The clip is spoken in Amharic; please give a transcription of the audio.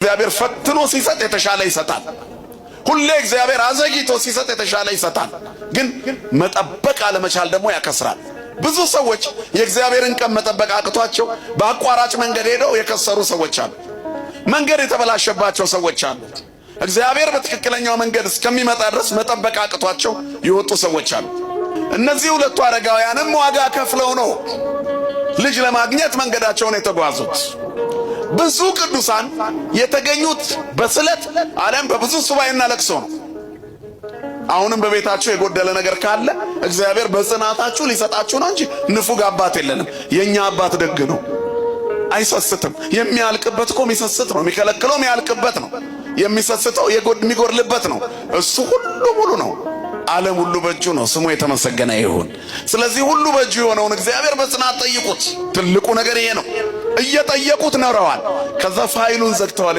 እግዚአብሔር ፈትኖ ሲሰጥ የተሻለ ይሰጣል። ሁሌ እግዚአብሔር አዘግይቶ ሲሰጥ የተሻለ ይሰጣል። ግን መጠበቅ አለመቻል ደግሞ ያከስራል። ብዙ ሰዎች የእግዚአብሔርን ቀን መጠበቅ አቅቷቸው በአቋራጭ መንገድ ሄደው የከሰሩ ሰዎች አሉ። መንገድ የተበላሸባቸው ሰዎች አሉ። እግዚአብሔር በትክክለኛው መንገድ እስከሚመጣ ድረስ መጠበቅ አቅቷቸው የወጡ ሰዎች አሉ። እነዚህ ሁለቱ አረጋውያንም ዋጋ ከፍለው ነው ልጅ ለማግኘት መንገዳቸውን የተጓዙት። ብዙ ቅዱሳን የተገኙት በስለት ዓለም በብዙ ሱባኤና ለቅሶ ነው። አሁንም በቤታችሁ የጎደለ ነገር ካለ እግዚአብሔር በጽናታችሁ ሊሰጣችሁ ነው እንጂ ንፉግ አባት የለንም። የኛ አባት ደግ ነው፣ አይሰስትም። የሚያልቅበት እኮ የሚሰስት ነው፣ የሚከለክለው የሚያልቅበት ነው፣ የሚሰስተው የሚጎድልበት ነው። እሱ ሁሉ ሙሉ ነው። ዓለም ሁሉ በእጁ ነው። ስሙ የተመሰገነ ይሁን። ስለዚህ ሁሉ በእጁ የሆነውን እግዚአብሔር በጽናት ጠይቁት። ትልቁ ነገር ይሄ ነው። እየጠየቁት ኖረዋል። ከዛ ፋይሉን ዘግተዋል።